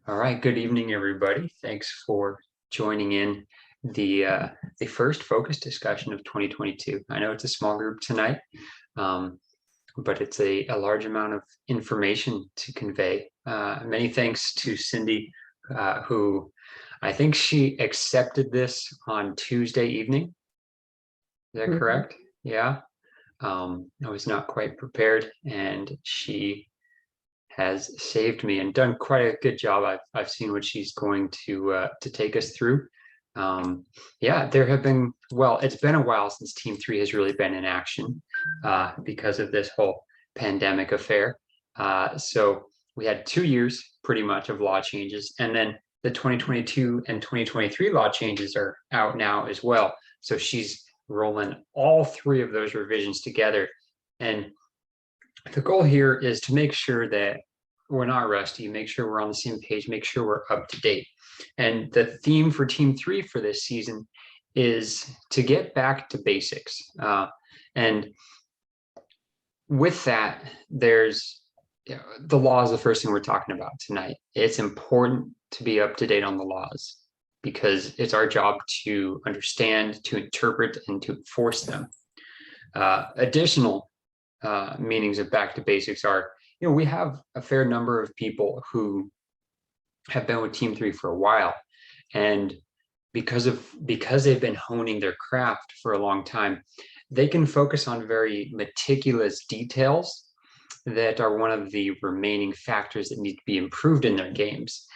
All right, good evening, everybody. Thanks for joining in the first focus discussion of 2022. I know it's a small group tonight, but it's a large amount of information to convey. Many thanks to Cindy, who I think she accepted this on Tuesday evening. Is that correct? Yeah. I was not quite prepared, and she has saved me and done quite a good job. I've seen what she's going to take us through. Yeah, there have been, well, it's been a while since Team3 has really been in action because of this whole pandemic affair. So we had 2 years pretty much of law changes, and then the 2022 and 2023 law changes are out now as well. So she's rolling all 3 of those revisions together. And the goal here is to make sure that we're not rusty, make sure we're on the same page, make sure we're up to date. And the theme for Team3 for this season is to get back to basics. And with that, there's the law is the first thing we're talking about tonight. It's important to be up to date on the laws because it's our job to understand, to interpret, and to enforce them. Additional meanings of back to basics are, we have a fair number of people who have been with Team3 for a while, and because they've been honing their craft for a long time, they can focus on very meticulous details that are one of the remaining factors that need to be improved in their games.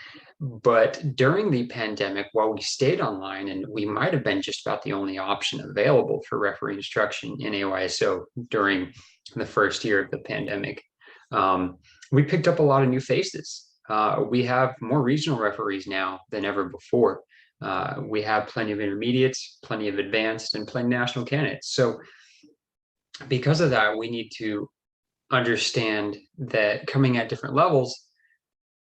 But during the pandemic, while we stayed online, and we might have been just about the only option available for referee instruction in AYSO during the first year of the pandemic, we picked up a lot of new faces. We have more regional referees now than ever before. We have plenty of intermediates, plenty of advanced, and plenty of national candidates. So because of that, we need to understand that coming at different levels,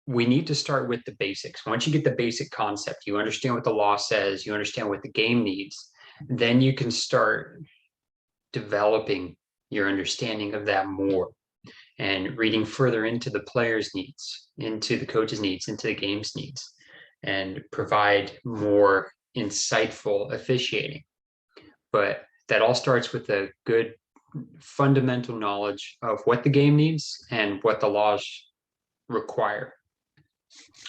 we need to start with the basics. Once you get the basic concept, you understand what the law says, you understand what the game needs, then you can start developing your understanding of that more and reading further into the players' needs, into the coaches' needs, into the game's needs, and provide more insightful officiating. But that all starts with a good fundamental knowledge of what the game needs and what the laws require.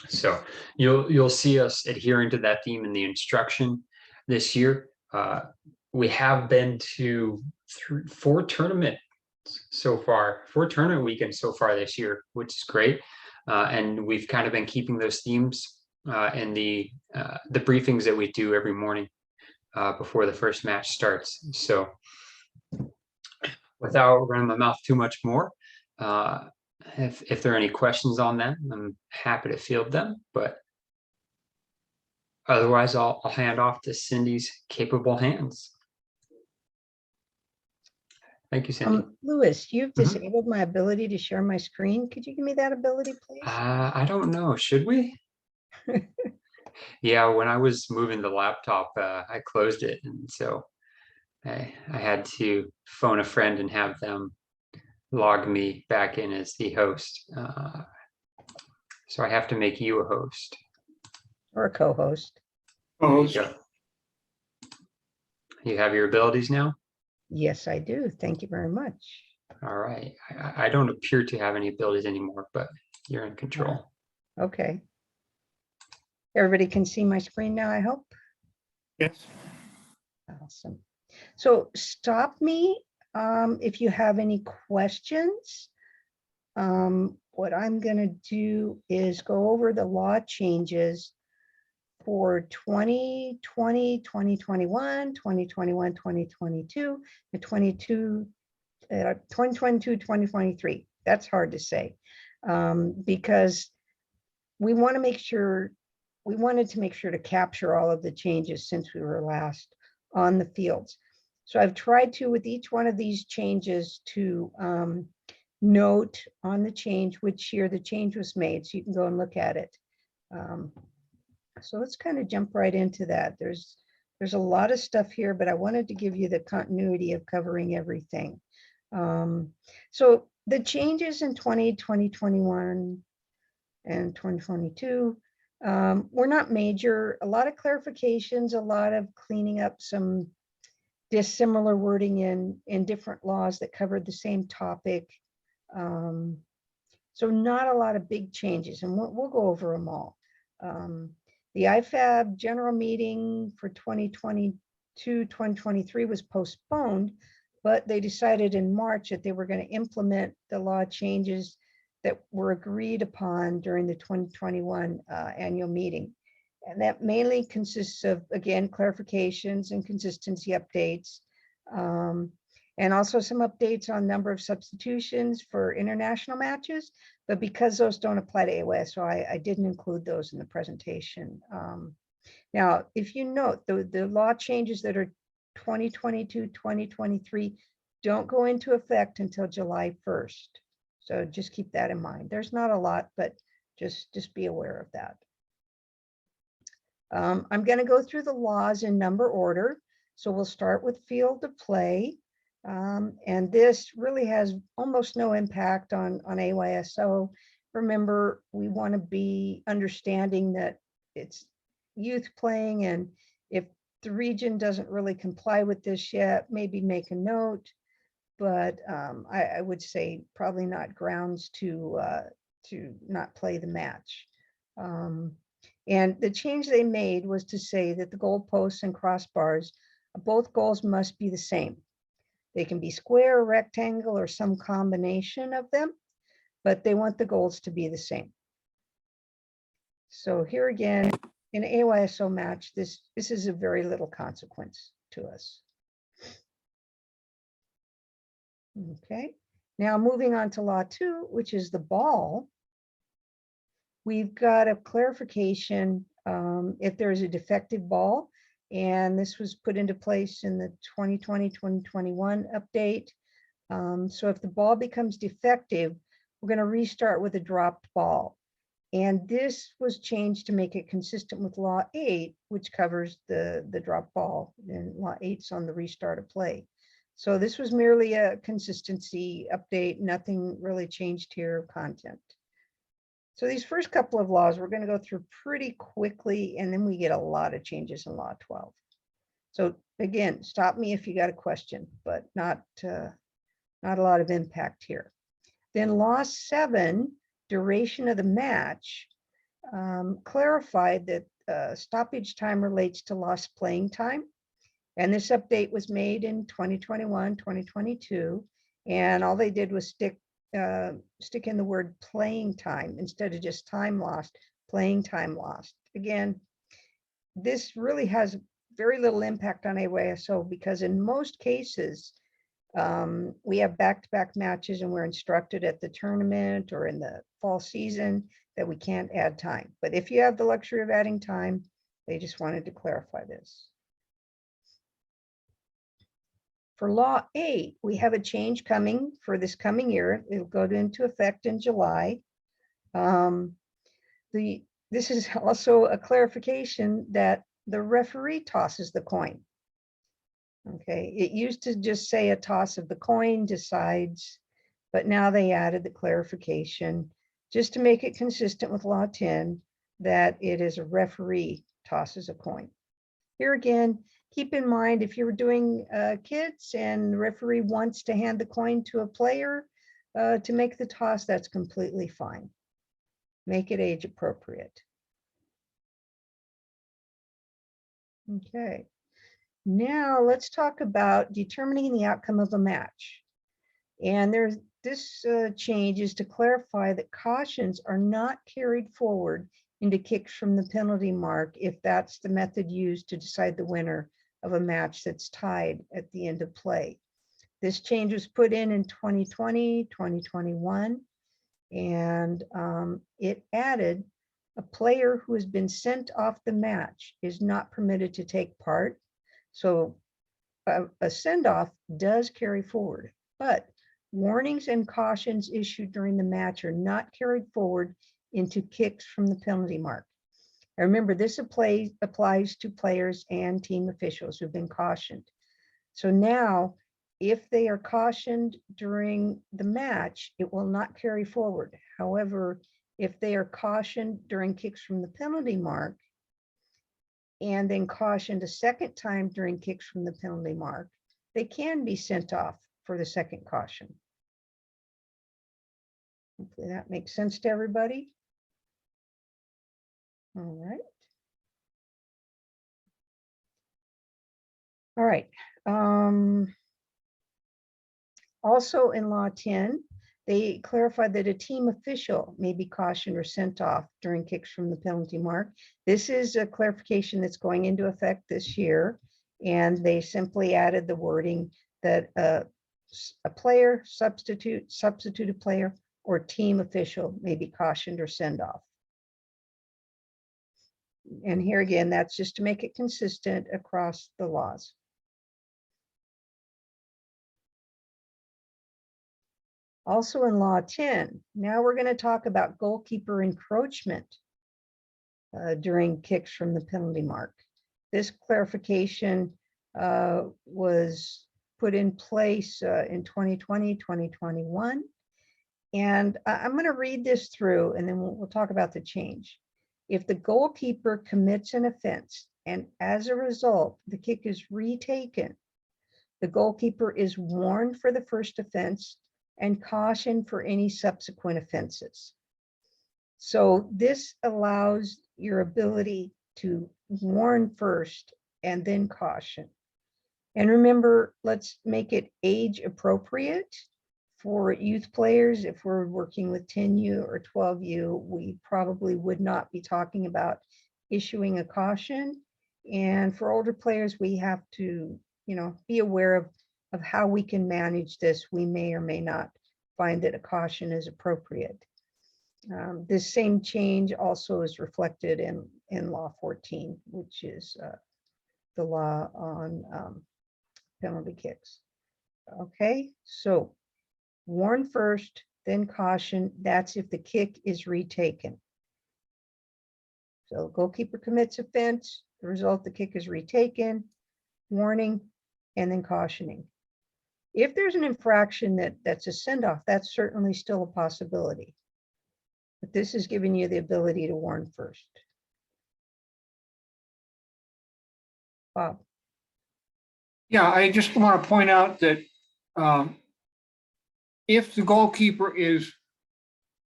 So you'll see us adhering to that theme in the instruction this year. We have been to 4 tournaments so far, 4 tournament weekends so far this year, which is great. And we've kind of been keeping those themes in the briefings that we do every morning before the first match starts. So without running my mouth too much more, if there are any questions on that, I'm happy to field them, but otherwise I'll hand off to Cindy's capable hands. Thank you, Cindy. Louis, you've disabled my ability to share my screen. Could you give me that ability, please? I don't know. Should we? Yeah, when I was moving the laptop, I closed it, and so I had to phone a friend and have them log me back in as the host. So I have to make you a host. Or a co-host. You have your abilities now? Yes, I do. Thank you very much. All right. I don't appear to have any abilities anymore, but you're in control. Okay. Everybody can see my screen now, I hope? Yes. Awesome. So stop me if you have any questions. What I'm going to do is go over the law changes for 2020, 2021, 2021, 2022, and 2022, 2023. That's hard to say because we want to make sure, we wanted to make sure to capture all of the changes since we were last on the fields. So I've tried to, with each one of these changes, to note on the change which year the change was made, so you can go and look at it. So let's kind of jump right into that. There's a lot of stuff here, but I wanted to give you the continuity of covering everything. So the changes in 2020, 2021, and 2022 were not major. A lot of clarifications, a lot of cleaning up some dissimilar wording in different laws that covered the same topic. So not a lot of big changes, and we'll go over them all. The IFAB general meeting for 2022-2023 was postponed, but they decided in March that they were going to implement the law changes that were agreed upon during the 2021 annual meeting. And that mainly consists of, again, clarifications and consistency updates, and also some updates on number of substitutions for international matches. But because those don't apply to AYSO, I didn't include those in the presentation. Now, if you note, the law changes that are 2022-2023 don't go into effect until July 1st. So just keep that in mind. There's not a lot, but just be aware of that. I'm going to go through the laws in number order. So we'll start with field of play. And this really has almost no impact on AYSO. Remember, we want to be understanding that it's youth playing, and if the region doesn't really comply with this yet, maybe make a note. But I would say probably not grounds to not play the match. And the change they made was to say that the goalposts and crossbars, both goals must be the same. They can be square, rectangle, or some combination of them, but they want the goals to be the same. So here again, in an AYSO match, this is a very little consequence to us. Okay, now moving on to Law 2, which is the ball. We've got a clarification if there is a defective ball, and this was put into place in the 2020-2021 update. So if the ball becomes defective, we're going to restart with a dropped ball. And this was changed to make it consistent with Law 8, which covers the dropped ball, and Law 8's on the restart of play. So this was merely a consistency update, nothing really changed here of content. So these first couple of laws, we're going to go through pretty quickly, and then we get a lot of changes in Law 12. So again, stop me if you got a question, but not a lot of impact here. Then Law 7, duration of the match, clarified that stoppage time relates to lost playing time. And this update was made in 2021, 2022, and all they did was stick in the word playing time instead of just time lost, playing time lost. Again, this really has very little impact on AYSO because in most cases, we have back-to-back matches and we're instructed at the tournament or in the fall season that we can't add time. But if you have the luxury of adding time, they just wanted to clarify this. For Law 8, we have a change coming for this coming year. It'll go into effect in July. This is also a clarification that the referee tosses the coin. Okay, it used to just say a toss of the coin decides, but now they added the clarification just to make it consistent with Law 10 that it is a referee tosses a coin. Here again, keep in mind, if you're doing kids and the referee wants to hand the coin to a player to make the toss, that's completely fine. Make it age appropriate. Okay, now let's talk about determining the outcome of a match. And this change is to clarify that cautions are not carried forward into kicks from the penalty mark if that's the method used to decide the winner of a match that's tied at the end of play. This change was put in 2020, 2021, and it added a player who has been sent off the match is not permitted to take part. So a send-off does carry forward, but warnings and cautions issued during the match are not carried forward into kicks from the penalty mark. And remember, this applies to players and team officials who've been cautioned. So now, if they are cautioned during the match, it will not carry forward. However, if they are cautioned during kicks from the penalty mark and then cautioned a second time during kicks from the penalty mark, they can be sent off for the second caution. Hopefully that makes sense to everybody. All right. All right. Also in Law 10, they clarified that a team official may be cautioned or sent off during kicks from the penalty mark. This is a clarification that's going into effect this year, and they simply added the wording that a player, substituted player, or team official may be cautioned or sent off. And here again, that's just to make it consistent across the laws. Also in Law 10, now we're going to talk about goalkeeper encroachment during kicks from the penalty mark. This clarification was put in place in 2020, 2021. And I'm going to read this through and then we'll talk about the change. If the goalkeeper commits an offense and as a result, the kick is retaken, the goalkeeper is warned for the first offense and cautioned for any subsequent offenses. So this allows your ability to warn first and then caution. And remember, let's make it age appropriate for youth players. If we're working with 10U or 12U, we probably would not be talking about issuing a caution. And for older players, we have to, be aware of how we can manage this. We may or may not find that a caution is appropriate. This same change also is reflected in Law 14, which is the law on penalty kicks. Okay, so warn first, then caution. That's if the kick is retaken. So goalkeeper commits offense, the result, the kick is retaken, warning, and then cautioning. If there's an infraction that's a send-off, that's certainly still a possibility. But this is giving you the ability to warn first. Bob. Yeah, I just want to point out that if the goalkeeper is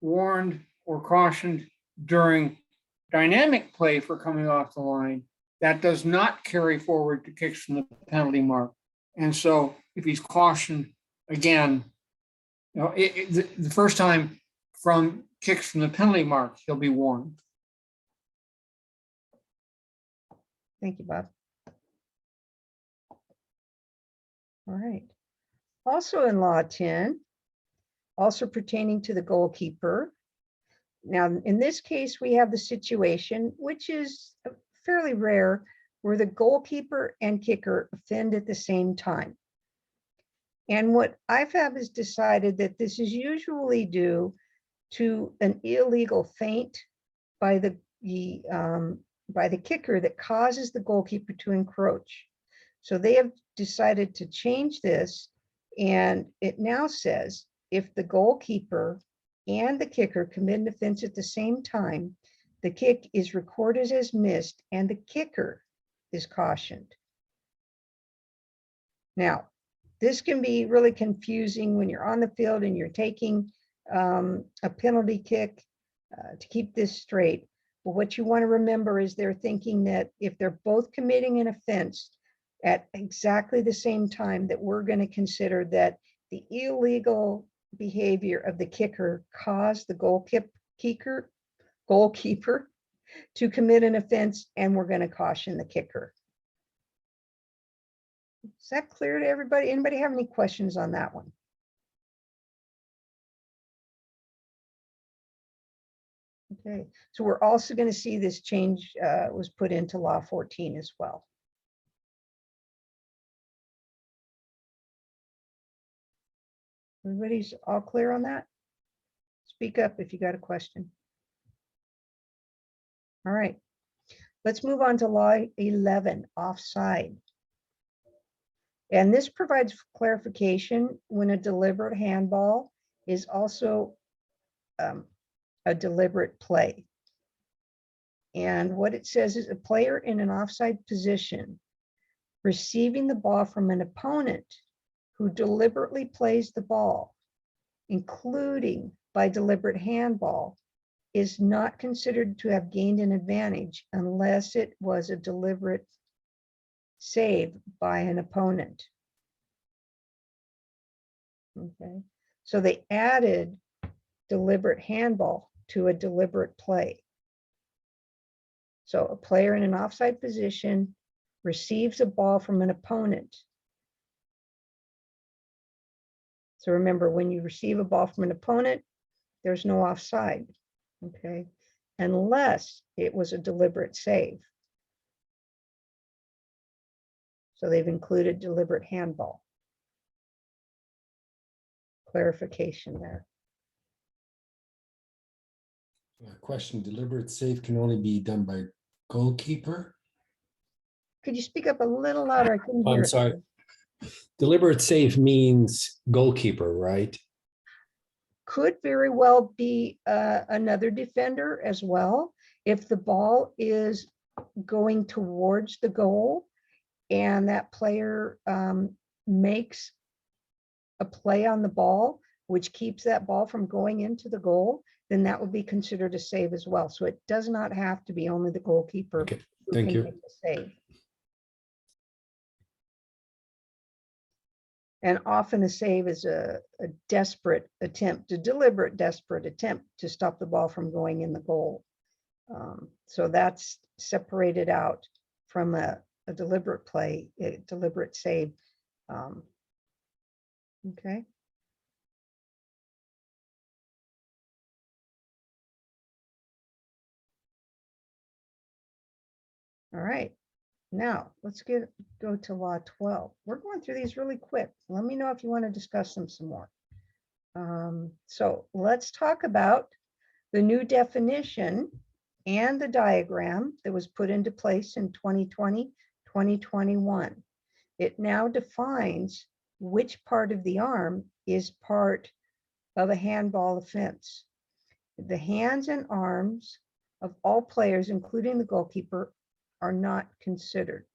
warned or cautioned during dynamic play for coming off the line, that does not carry forward to kicks from the penalty mark. And so if he's cautioned again, the first time from kicks from the penalty mark, he'll be warned. Thank you, Bob. All right. Also in Law 10, also pertaining to the goalkeeper. Now, in this case, we have the situation, which is fairly rare, where the goalkeeper and kicker offend at the same time. And what IFAB has decided that this is usually due to an illegal feint by the kicker that causes the goalkeeper to encroach. So they have decided to change this, and it now says if the goalkeeper and the kicker commit an offense at the same time, the kick is recorded as missed and the kicker is cautioned. Now, this can be really confusing when you're on the field and you're taking a penalty kick to keep this straight. But what you want to remember is they're thinking that if they're both committing an offense at exactly the same time, that we're going to consider that the illegal behavior of the kicker caused the goalkeeper to commit an offense, and we're going to caution the kicker. Is that clear to everybody? Anybody have any questions on that one? Okay, so we're also going to see this change was put into Law 14 as well. Everybody's all clear on that? Speak up if you got a question. All right, let's move on to Law 11, offside. And this provides clarification when a deliberate handball is also a deliberate play. And what it says is a player in an offside position receiving the ball from an opponent who deliberately plays the ball, including by deliberate handball, is not considered to have gained an advantage unless it was a deliberate save by an opponent. Okay, so they added deliberate handball to a deliberate play. So a player in an offside position receives a ball from an opponent. So remember, when you receive a ball from an opponent, there's no offside, okay, unless it was a deliberate save. So they've included deliberate handball. Clarification there. Question, deliberate save can only be done by goalkeeper? Could you speak up a little louder? I couldn't hear I'm it. sorry. Deliberate save means goalkeeper, right? Could very well be another defender as well. If the ball is going towards the goal and that player makes a play on the ball, which keeps that ball from going into the goal, then that would be considered a save as well. So it does not have to be only the goalkeeper. Okay, who thank can you. make a save. And often a save is a desperate attempt, a deliberate desperate attempt to stop the ball from going in the goal. So that's separated out from a deliberate play, a deliberate save. Okay. All right. Now let's go to law 12. We're going through these really quick. Let me know if you want to discuss them some more. So let's talk about the new definition and the diagram that was put into place in 2020, 2021. It now defines which part of the arm is part of a handball offense. The hands and arms of all players, including the goalkeeper, are not considered.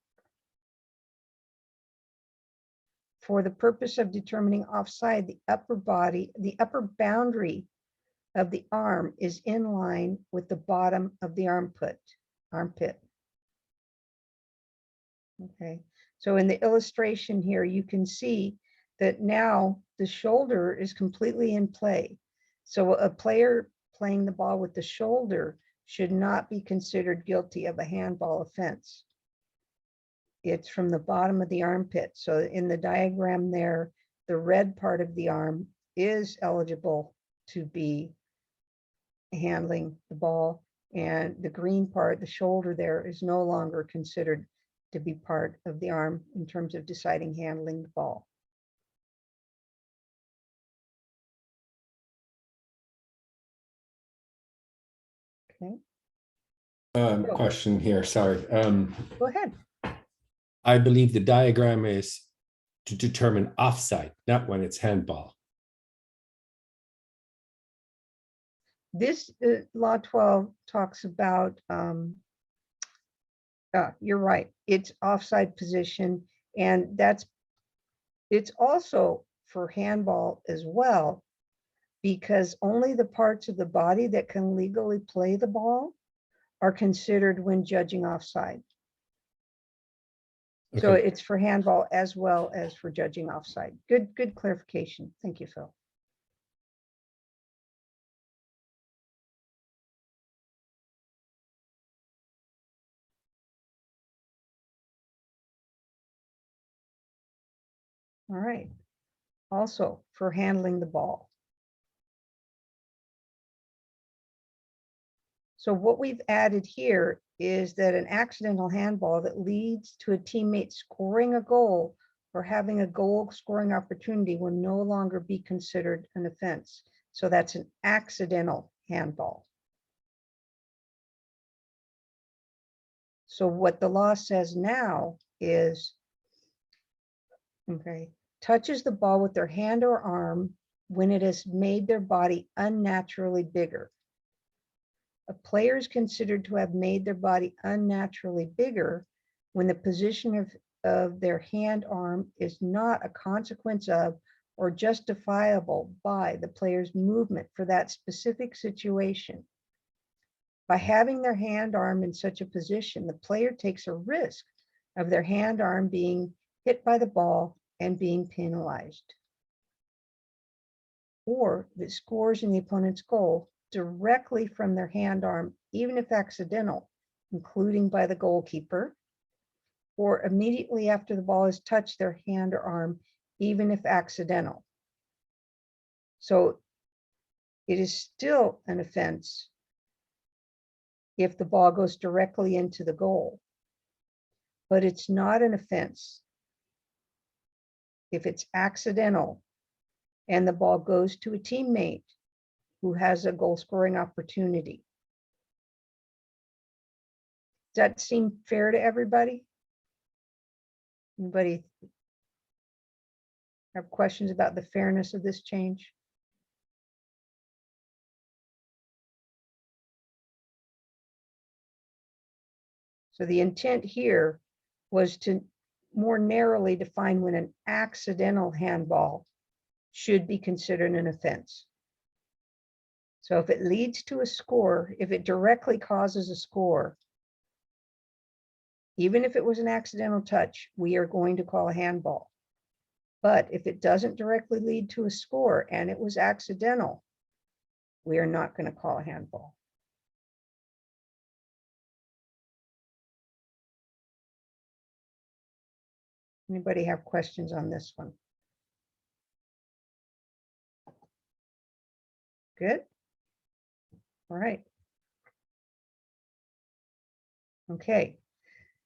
For the purpose of determining offside, the upper boundary of the arm is in line with the bottom of the armpit. Okay, so in the illustration here, you can see that now the shoulder is completely in play. So a player playing the ball with the shoulder should not be considered guilty of a handball offense. It's from the bottom of the armpit. So in the diagram there, the red part of the arm is eligible to be handling the ball, and the green part, the shoulder there, is no longer considered to be part of the arm in terms of deciding handling the ball. Okay. Question here, sorry. Go ahead. I believe the diagram is to determine offside, not when it's handball. This law 12 talks about, you're right, it's offside position, and it's also for handball as well, because only the parts of the body that can legally play the ball are considered when judging offside. Okay. So it's for handball as well as for judging offside. Good clarification. Thank you, Phil. All right. Also for handling the ball. So what we've added here is that an accidental handball that leads to a teammate scoring a goal or having a goal scoring opportunity will no longer be considered an offense. So that's an accidental handball. So what the law says now is, okay, touches the ball with their hand or arm when it has made their body unnaturally bigger. A player is considered to have made their body unnaturally bigger when the position of their hand arm is not a consequence of or justifiable by the player's movement for that specific situation. By having their hand arm in such a position, the player takes a risk of their hand arm being hit by the ball and being penalized, or that scores in the opponent's goal directly from their hand arm, even if accidental, including by the goalkeeper, or immediately after the ball has touched their hand or arm, even if accidental. So it is still an offense if the ball goes directly into the goal, but it's not an offense if it's accidental and the ball goes to a teammate who has a goal scoring opportunity. Does that seem fair to everybody? Anybody have questions about the fairness of this change? So the intent here was to more narrowly define when an accidental handball should be considered an offense. So if it leads to a score, if it directly causes a score, even if it was an accidental touch, we are going to call a handball. But if it doesn't directly lead to a score and it was accidental, we are not going to call a handball. Anybody have questions on this one? Good. All right. Okay.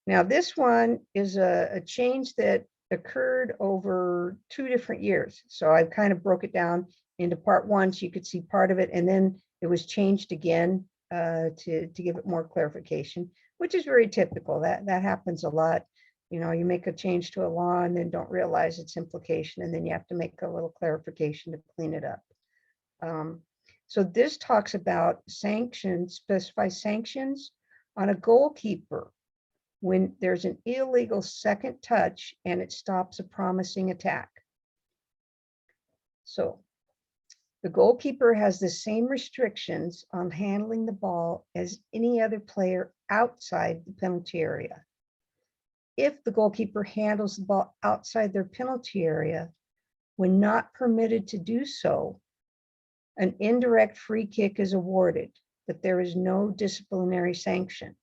Now this one is a change that occurred over 2 different years. So I've kind of broke it down into part 1 so you could see part of it, and then it was changed again to give it more clarification, which is very typical. That happens a lot. You know, you make a change to a law and then don't realize its implication, and then you have to make a little clarification to clean it up. So this talks about sanctions, specifies sanctions on a goalkeeper when there's an illegal second touch and it stops a promising attack. So the goalkeeper has the same restrictions on handling the ball as any other player outside the penalty area. If the goalkeeper handles the ball outside their penalty area, when not permitted to do so, an indirect free kick is awarded, but there is no disciplinary sanction.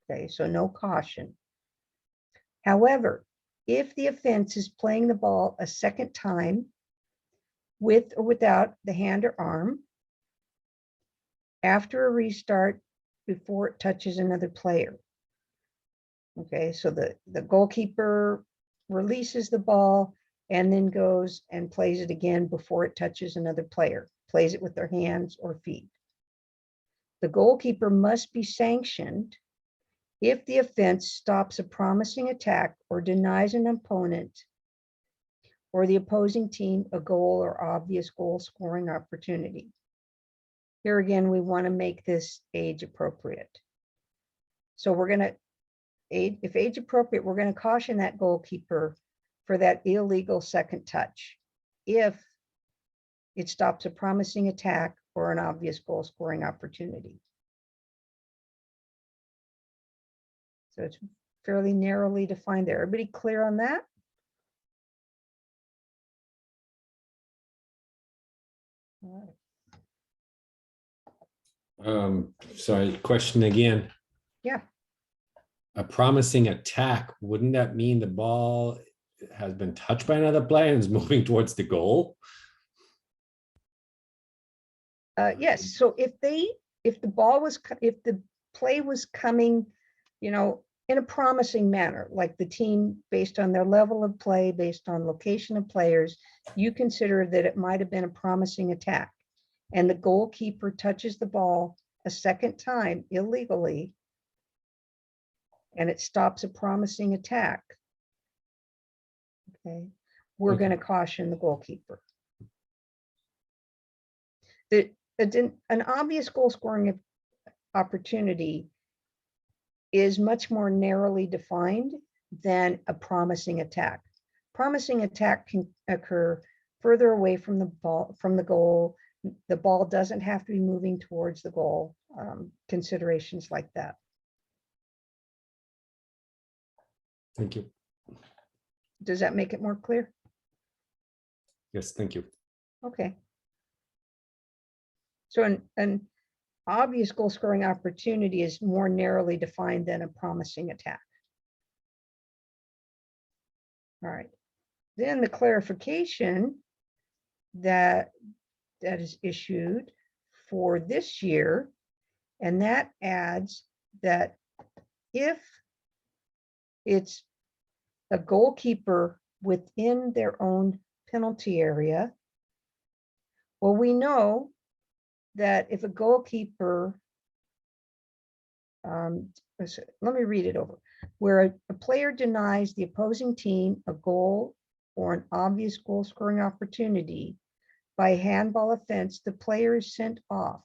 Okay, so no caution. However, if the offense is playing the ball a second time with or without the hand or arm, after a restart, before it touches another player. Okay, so the goalkeeper releases the ball and then goes and plays it again before it touches another player, plays it with their hands or feet. The goalkeeper must be sanctioned if the offense stops a promising attack or denies an opponent or the opposing team a goal or obvious goal scoring opportunity. Here again, we want to make this age appropriate. So we're going to, if age appropriate, we're going to caution that goalkeeper for that illegal second touch if it stops a promising attack or an obvious goal scoring opportunity. So it's fairly narrowly defined there. Everybody clear on that? All right. Sorry, question again. Yeah. A promising attack, wouldn't that mean the ball has been touched by another player and is moving towards the goal? Yes. So if the play was coming, you know, in a promising manner, like the team, based on their level of play, based on location of players, you consider that it might have been a promising attack, and the goalkeeper touches the ball a second time illegally, and it stops a promising attack. Okay, we're going to caution the goalkeeper. an obvious goal scoring opportunity is much more narrowly defined than a promising attack. Promising attack can occur further away from the ball, from the goal. The ball doesn't have to be moving towards the goal. Considerations like that. Thank you. Does that make it more clear? Yes, thank you. Okay. So an obvious goal scoring opportunity is more narrowly defined than a promising attack. All right. Then the clarification that is issued for this year, and that adds that if it's a goalkeeper within their own penalty area, well, we know that if a goalkeeper, let me read it over, where a player denies the opposing team a goal or an obvious goal scoring opportunity by handball offense, the player is sent off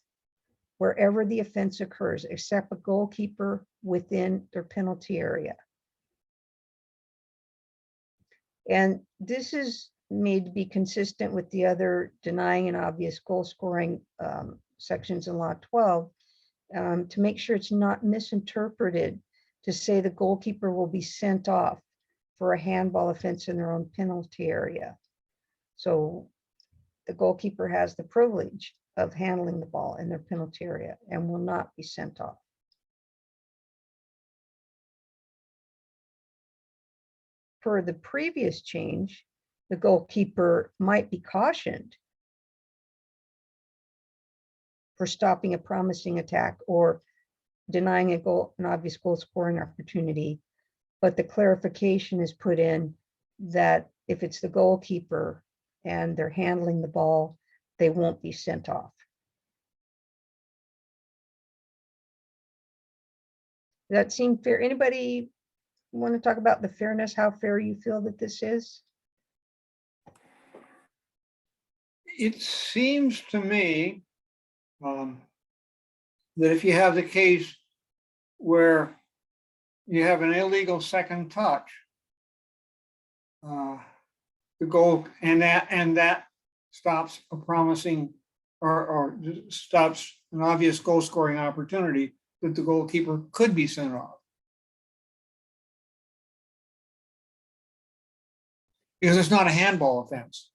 wherever the offense occurs, except a goalkeeper within their penalty area. And this is made to be consistent with the other denying an obvious goal scoring sections in Law 12 to make sure it's not misinterpreted to say the goalkeeper will be sent off for a handball offense in their own penalty area. So the goalkeeper has the privilege of handling the ball in their penalty area and will not be sent off. Per the previous change, the goalkeeper might be cautioned for stopping a promising attack or denying a goal, an obvious goal scoring opportunity. But the clarification is put in that if it's the goalkeeper and they're handling the ball, they won't be sent off. Does that seem fair? Anybody want to talk about the fairness, how fair you feel that this is? It seems to me that if you have the case where you have an illegal second touch, the goal and that stops a promising or stops an obvious goal scoring opportunity, that the goalkeeper could be sent off. Because it's not a handball offense.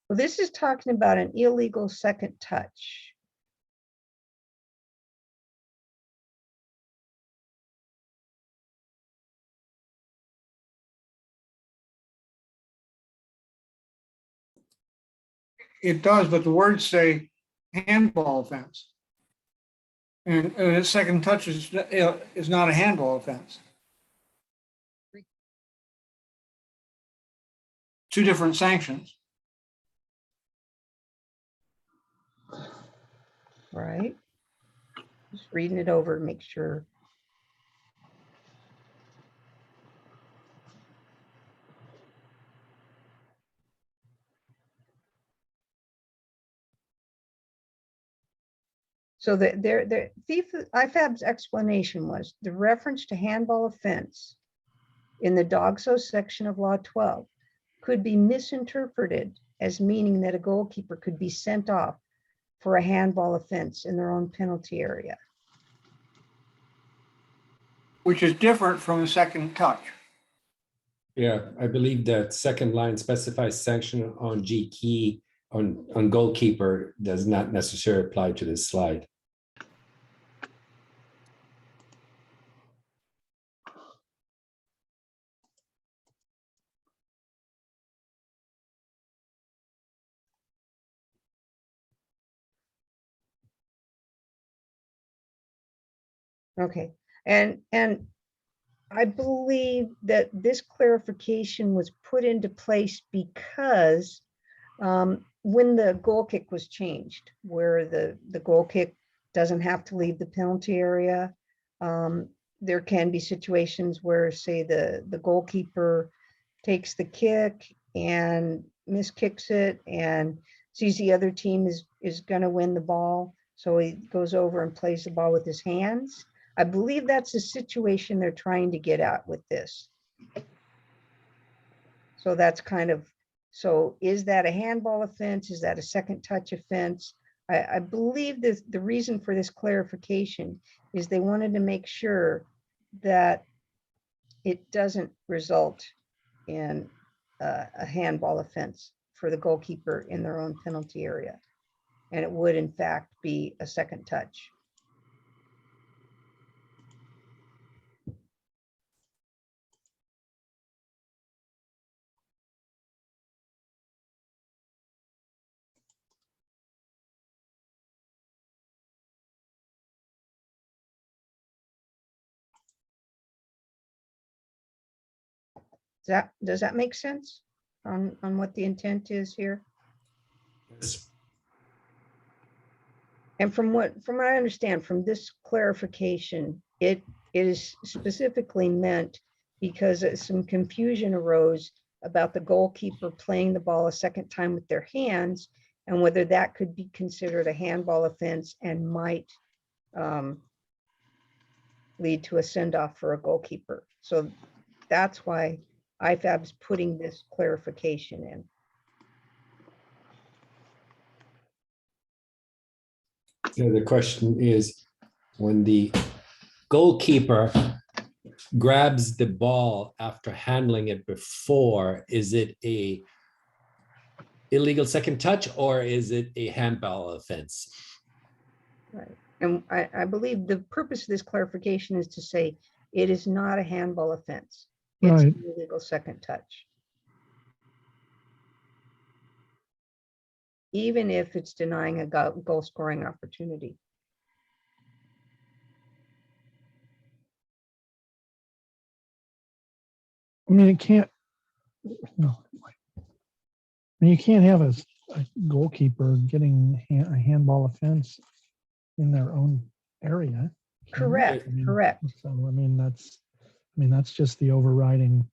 Well, this is talking about an illegal second touch. It does, but the words say handball offense. And a second touch is not a handball offense. Two different sanctions. Right? Just reading it over to make sure. So the IFAB's explanation was the reference to handball offense in the DOGSO section of Law 12 could be misinterpreted as meaning that a goalkeeper could be sent off for a handball offense in their own penalty area. Which is different from a second touch. Yeah, I believe that second line specifies sanction on G key on goalkeeper does not necessarily apply to this slide. Okay, and I believe that this clarification was put into place because when the goal kick was changed, where the goal kick doesn't have to leave the penalty area, there can be situations where, say, the goalkeeper takes the kick and miskicks it and sees the other team is going to win the ball. So he goes over and plays the ball with his hands. I believe that's the situation they're trying to get at with this. So that's kind of, so is that a handball offense? Is that a second touch offense? I believe this, the reason for this clarification is they wanted to make sure that it doesn't result in a handball offense for the goalkeeper in their own penalty area. And it would in fact be a second touch. Does that make sense on what the intent is here? Yes. And from what I understand from this clarification, it is specifically meant because some confusion arose about the goalkeeper playing the ball a second time with their hands and whether that could be considered a handball offense and might lead to a send-off for a goalkeeper. So that's why IFAB's putting this clarification in. So the question is, when the goalkeeper grabs the ball after handling it before, is it a illegal second touch or is it a handball offense? Right. And I believe the purpose of this clarification is to say it is not a handball offense. It's Right. an illegal second touch. Even if it's denying a goal scoring opportunity. I mean, it can't, no. I mean, you can't have a goalkeeper getting a handball offense in their own area. can you? Correct, I mean, correct. So, I mean, that's just the overriding.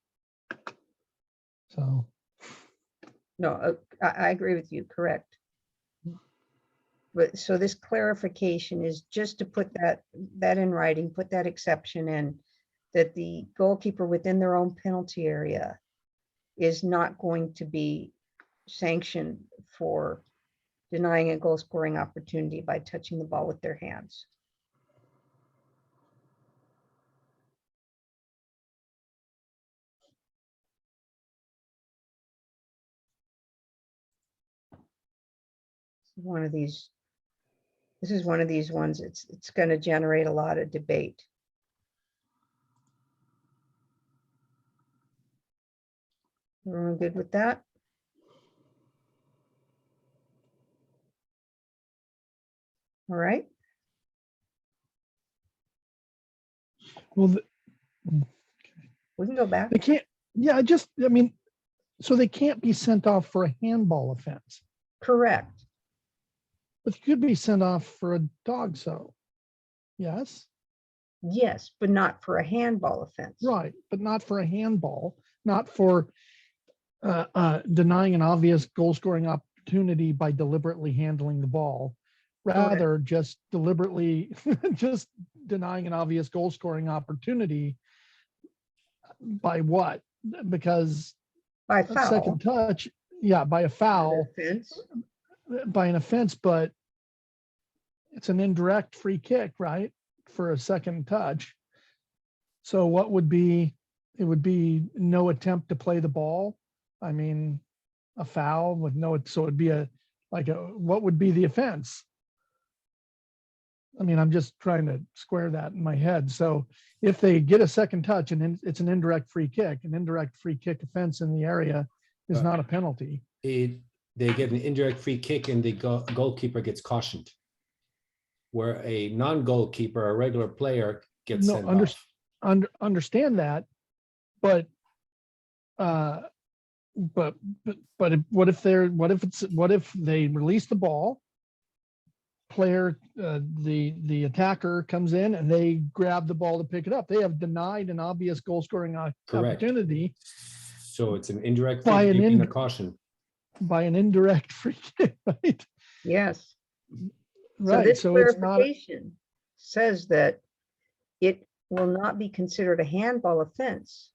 So, No, I agree with you, correct. But so this clarification is just to put that in writing, put that exception in, that the goalkeeper within their own penalty area is not going to be sanctioned for denying a goal scoring opportunity by touching the ball with their hands. One of these, this is one of these ones, it's going to generate a lot of debate. Everyone good with that? All right. well, We can go back. they can't, yeah, I mean, so they can't be sent off for a handball offense, Correct. but they could be sent off for a dog so. Yes, Yes, but not for a handball offense. right, but not for a handball, not for denying an obvious goal scoring opportunity by deliberately handling the ball. Rather, just deliberately just denying an obvious goal scoring opportunity by what? Because By a foul. second touch, yeah, by a foul, Offense. by an offense, but it's an indirect free kick, right? For a second touch. So what would be, it would be no attempt to play the ball. I mean, a foul with no, so it'd be what would be the offense? I mean, I'm just trying to square that in my head. So if they get a second touch and then it's an indirect free kick offense in the area is not a penalty. They get an indirect free kick and the goalkeeper gets cautioned. Where a non-goalkeeper, a regular player gets No, sent off. understand that, but what if they release the ball player, the attacker comes in and they grab the ball to pick it up. They have denied an obvious goal scoring Correct. opportunity So it's an indirect By free an kick and a ind- caution. by an indirect free kick, right? Yes. So Right, this so it's not, clarification says that it will not be considered a handball offense.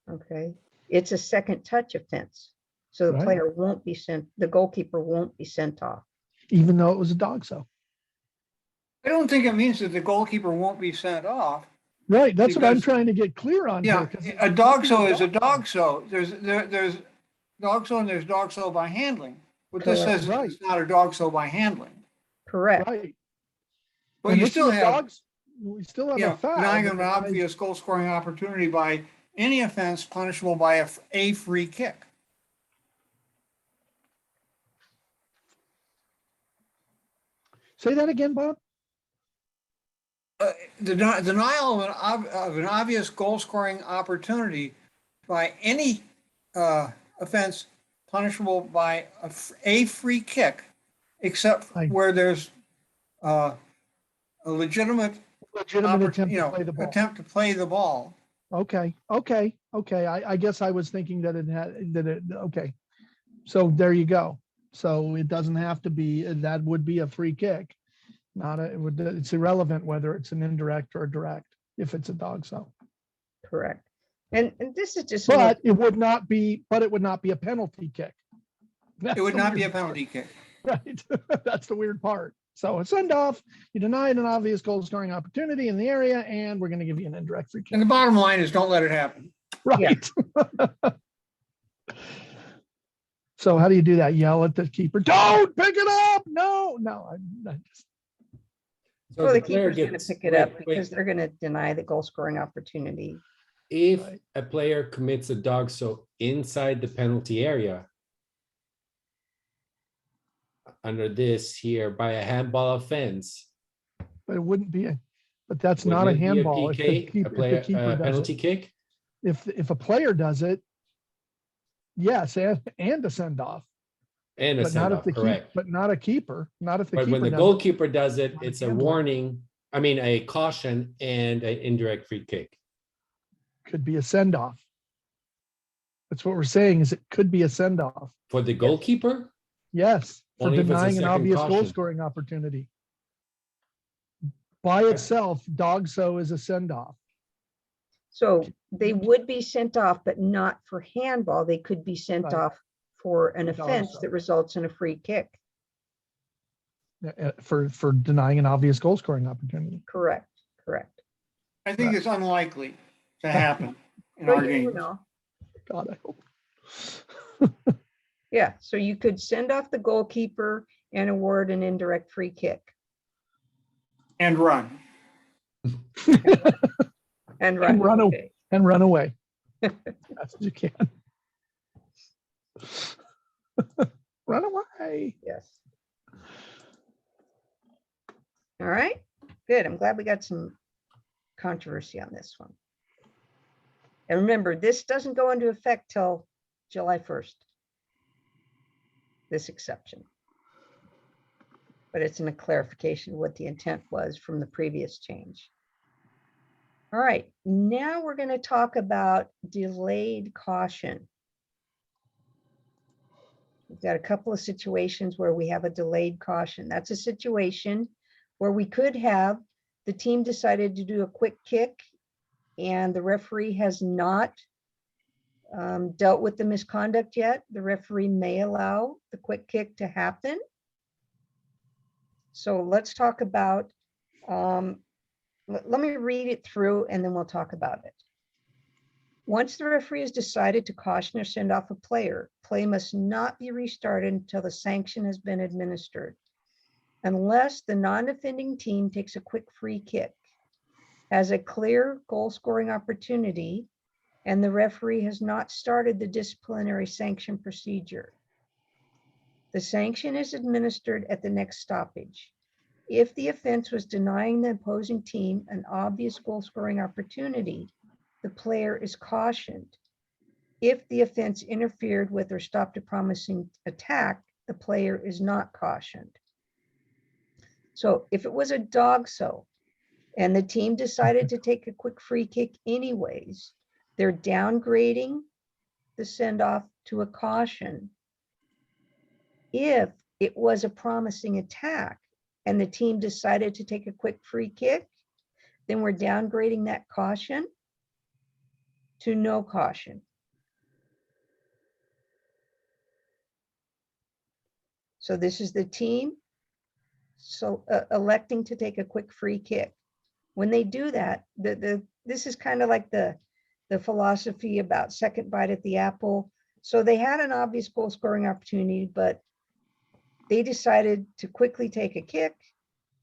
Okay, it's a second touch offense. So the Right. player won't be sent, the goalkeeper won't be sent off. even though it was a dog so. I don't think it means that the goalkeeper won't be sent off. Right, that's what I'm Because- trying to get clear on Yeah, here. 'cause a dog so it's is a dog so. There's dog so and there's dog so by handling. What this Correct. says is Right. it's not a dog so by handling. Correct. Right. But And you this still is a have, dogs, we still have you a know, foul. denying that an denies- obvious goal scoring opportunity by any offense punishable by a free kick. Say that again, Bob? The denial of an obvious goal scoring opportunity by any offense punishable by a free kick, except Right. where there's a legitimate Legitimate attempt you to know, play the ball. attempt to play the ball. Okay. I guess I was thinking that okay. So there you go. So it doesn't have to be, that would be a free kick. It's irrelevant whether it's an indirect or a direct, if it's a dog so. Correct. And this is just. But it would not be a penalty kick. It would not be a penalty kick. Right. That's the weird part. So a send off, you denied an obvious goal scoring opportunity in the area, and we're going to give you an indirect free And kick. the bottom line is don't let it happen. Right. So how do you do that? Yell at the keeper, don't pick it up. No. I just, So Well, the player keeper's gonna gets- pick it wait, up wait. because they're gonna deny the goal scoring opportunity. If Right. a player commits a dog so inside the penalty area, under this here by a handball offense, but it wouldn't be but that's not a wouldn't it be handball. If the PK, keeper, a player, does it. penalty kick? If a player does it, yes, and a send off, And a but not send if off, the keeper, correct. but not a keeper, not if the But when keeper the does it. goalkeeper does it, Not a it's a handler. warning, I mean, a caution and an indirect free kick. Could be a send off. That's what we're saying, is it could be a send off. For the goalkeeper, Yes, for Only if it's a denying an second obvious goal caution. scoring opportunity. By itself, dog so is a send off. So they would be sent off, but not for handball. They could be sent Right. off for an Dog offense so. that results in a free kick. For denying an obvious goal scoring opportunity. Correct. Correct. I think Right. it's unlikely to happen in our But you game. know, God, I hope. yeah, so you could send off the goalkeeper and award an indirect free kick And run. and run. run away. Okay. And run away. That's what you can. Run away. Yes. All right, good. I'm glad we got some controversy on this one. And remember, this doesn't go into effect till July 1st. This exception. But it's in a clarification of what the intent was from the previous change. All right, now we're going to talk about delayed caution. We've got a couple of situations where we have a delayed caution. That's a situation where we could have the team decided to do a quick kick and the referee has not dealt with the misconduct yet. The referee may allow the quick kick to happen. So let's talk about, let me read it through and then we'll talk about it. Once the referee has decided to caution or send off a player, play must not be restarted until the sanction has been administered, unless the non-offending team takes a quick free kick, has a clear goal scoring opportunity, and the referee has not started the disciplinary sanction procedure. The sanction is administered at the next stoppage. If the offense was denying the opposing team an obvious goal scoring opportunity, the player is cautioned. If the offense interfered with or stopped a promising attack, the player is not cautioned. So if it was a dog so, and the team decided to take a quick free kick anyways, they're downgrading the send off to a caution. If it was a promising attack and the team decided to take a quick free kick, then we're downgrading that caution to no caution. So this is the team electing to take a quick free kick. When they do that, this is kind of like the philosophy about second bite at the apple. So they had an obvious goal scoring opportunity, but they decided to quickly take a kick,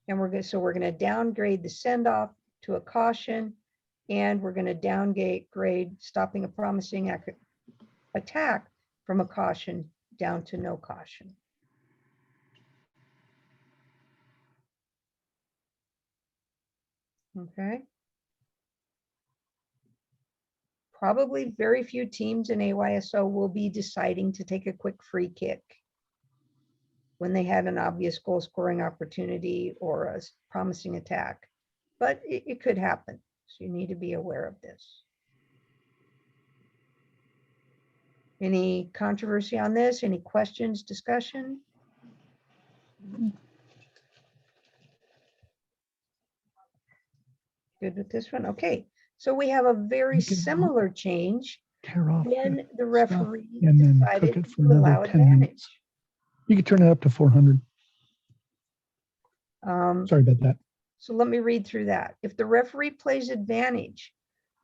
and we're going to downgrade the send off to a caution, and we're going to downgrade stopping a promising attack from a caution down to no caution. Okay. Probably very few teams in AYSO will be deciding to take a quick free kick when they had an obvious goal scoring opportunity or a promising attack, but it could happen. So you need to be aware of this. Any controversy on this? Any questions, discussion? Good with this one? Okay, so we have a very You can similar change Tear off when the stuff referee and then cook decided it to for another allow 10 minutes. advantage. You could turn it up to 400. Sorry about that. So let me read through that. If the referee plays advantage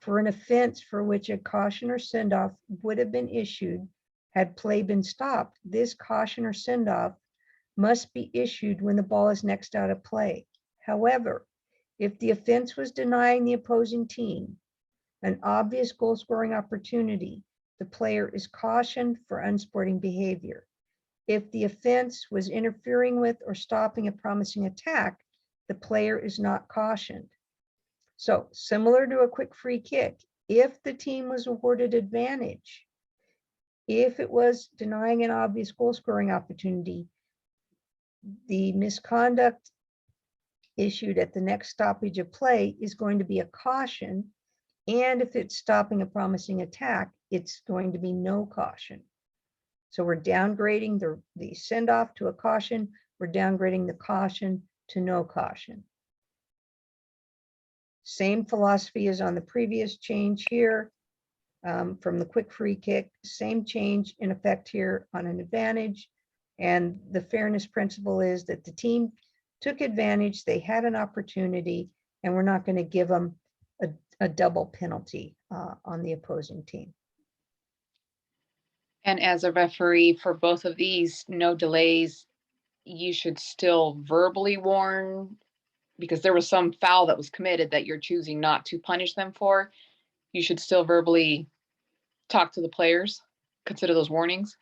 for an offense for which a caution or send-off would have been issued had play been stopped, this caution or send-off must be issued when the ball is next out of play. However, if the offense was denying the opposing team an obvious goal scoring opportunity, the player is cautioned for unsporting behavior. If the offense was interfering with or stopping a promising attack, the player is not cautioned. So similar to a quick free kick, if the team was awarded advantage, if it was denying an obvious goal scoring opportunity, the misconduct issued at the next stoppage of play is going to be a caution. And if it's stopping a promising attack, it's going to be no caution. So we're downgrading the send off to a caution. We're downgrading the caution to no caution. Same philosophy as on the previous change here from the quick free kick. Same change in effect here on an advantage. And the fairness principle is that the team took advantage, they had an opportunity, and we're not going to give them a double penalty on the opposing team. And as a referee for both of these, no delays, you should still verbally warn, because there was some foul that was committed that you're choosing not to punish them for. You should still verbally talk to the players, consider those warnings.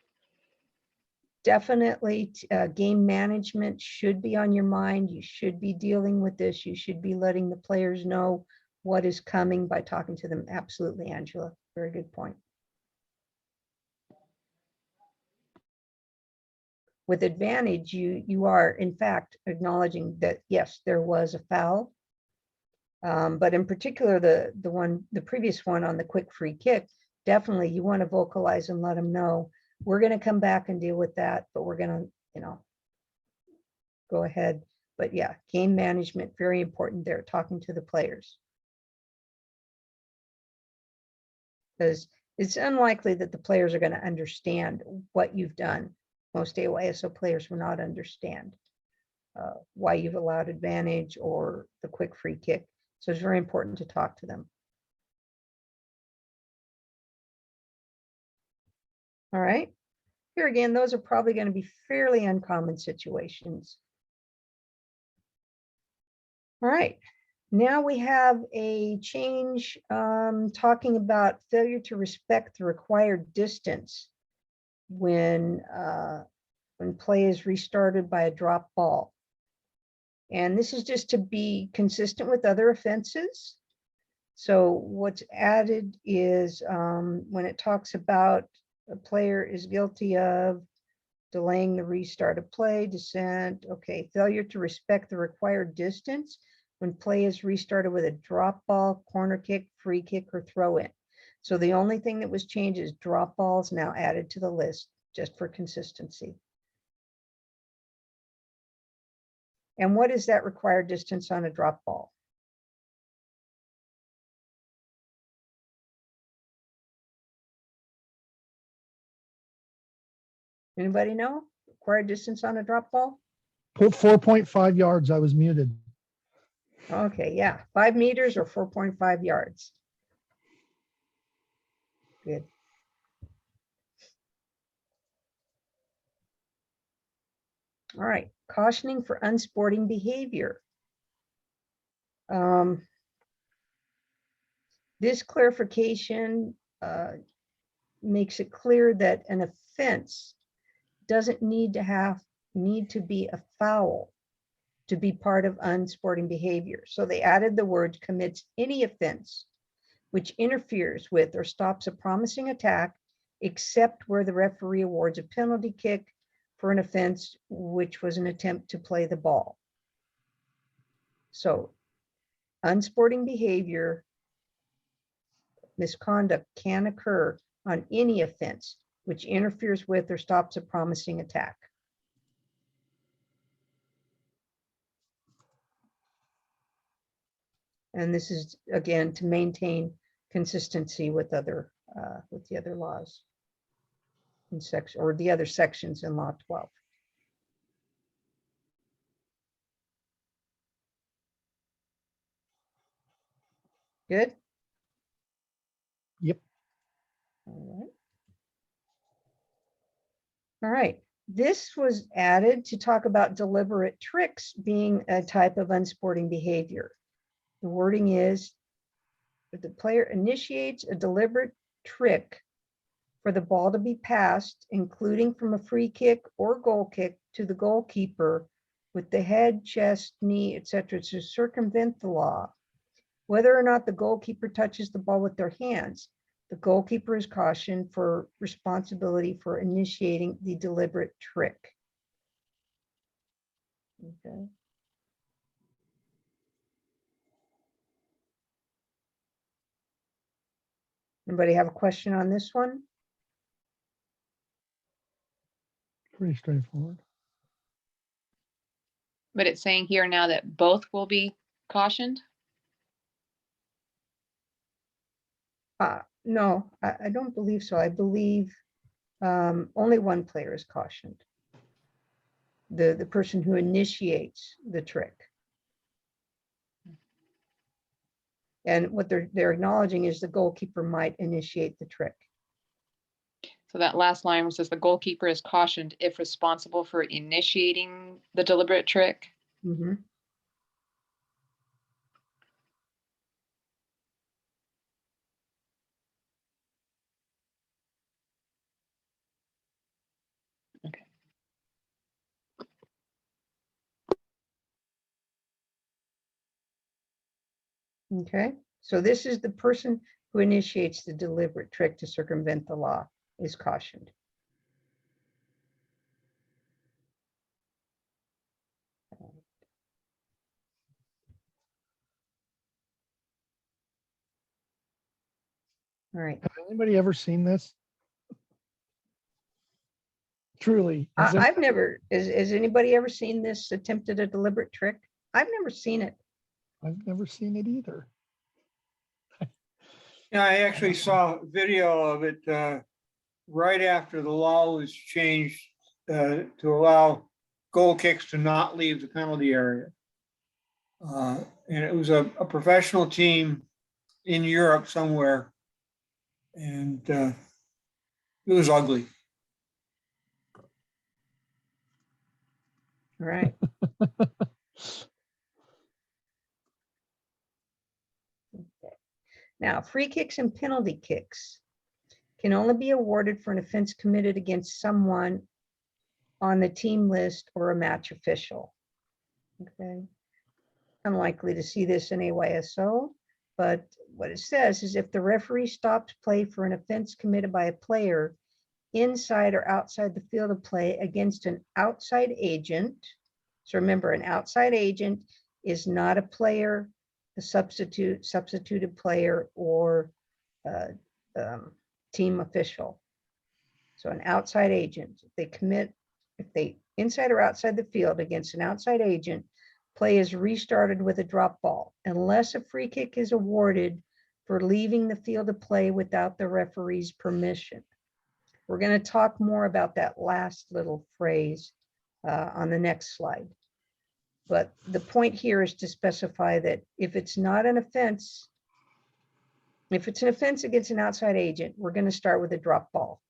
Definitely game management should be on your mind. You should be dealing with this. You should be letting the players know what is coming by talking to them. Absolutely, Angela. Very good point. With advantage, you are in fact acknowledging that yes, there was a foul. But in particular, the previous one on the quick free kick, definitely you want to vocalize and let them know we're going to come back and deal with that, but we're going to, go ahead. But yeah, game management, very important there, talking to the players. Because it's unlikely that the players are going to understand what you've done. Most AYSO players will not understand why you've allowed advantage or the quick free kick. So it's very important to talk to them. All right. Here again, those are probably going to be fairly uncommon situations. All right. Now we have a change talking about failure to respect the required distance when play is restarted by a drop ball. And this is just to be consistent with other offenses. So what's added is when it talks about a player is guilty of delaying the restart of play, dissent, okay, failure to respect the required distance when play is restarted with a drop ball, corner kick, free kick, or throw in. So the only thing that was changed is drop balls now added to the list, just for consistency. And what is that required distance on a drop ball? Anybody know? Required distance on a drop ball? Put 4.5 yards. I was muted. Okay, yeah, 5 meters or 4.5 yards. Good. All right, cautioning for unsporting behavior. This clarification makes it clear that an offense doesn't need to be a foul to be part of unsporting behavior. So they added the word commits any offense which interferes with or stops a promising attack, except where the referee awards a penalty kick for an offense which was an attempt to play the ball. So unsporting behavior, misconduct can occur on any offense which interferes with or stops a promising attack. And this is, again, to maintain consistency with the other laws in section, or the other sections in Law 12. Good? Yep. All right. All right. This was added to talk about deliberate tricks being a type of unsporting behavior. The wording is that the player initiates a deliberate trick for the ball to be passed, including from a free kick or goal kick to the goalkeeper with the head, chest, knee, etc., to circumvent the law. Whether or not the goalkeeper touches the ball with their hands, the goalkeeper is cautioned for responsibility for initiating the deliberate trick. Okay. Anybody have a question on this one? Pretty straightforward. But it's saying here now that both will be cautioned. No, I don't believe so. I believe only one player is cautioned. The person who initiates the trick. And what they're acknowledging is the goalkeeper might initiate the trick. So that last line says the goalkeeper is cautioned if responsible for initiating the deliberate trick. Mhm. Okay. Okay, so this is the person who initiates the deliberate trick to circumvent the law is cautioned. All right. Has anybody ever seen this? Truly. Has I've never, has anybody ever seen this attempted a deliberate trick? I've never seen it. I've never seen it either. Yeah, I actually saw video of it right after the law was changed to allow goal kicks to not leave the penalty area. And it was a professional team in Europe somewhere. And it was ugly. All right. Okay. Now, free kicks and penalty kicks can only be awarded for an offense committed against someone on the team list or a match official. Okay. Unlikely to see this in AYSO, but what it says is if the referee stops play for an offense committed by a player inside or outside the field of play against an outside agent. So remember, an outside agent is not a player, a substituted player, or team official. So an outside agent, if they inside or outside the field against an outside agent, play is restarted with a drop ball unless a free kick is awarded for leaving the field of play without the referee's permission. We're going to talk more about that last little phrase on the next slide. But the point here is to specify that if it's not an offense, if it's an offense against an outside agent, we're going to start with a drop ball.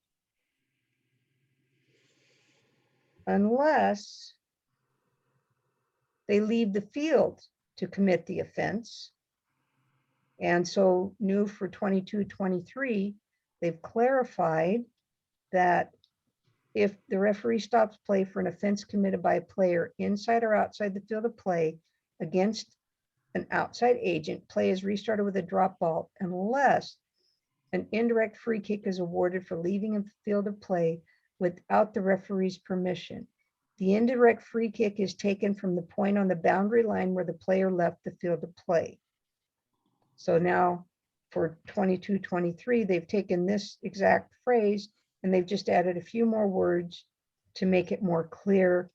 Unless they leave the field to commit the offense. And so new for 22-23, they've clarified that if the referee stops play for an offense committed by a player inside or outside the field of play against an outside agent, play is restarted with a drop ball unless an indirect free kick is awarded for leaving a field of play without the referee's permission. The indirect free kick is taken from the point on the boundary line where the player left the field of play. So now for 22-23, they've taken this exact phrase and they've just added a few more words to make it more clear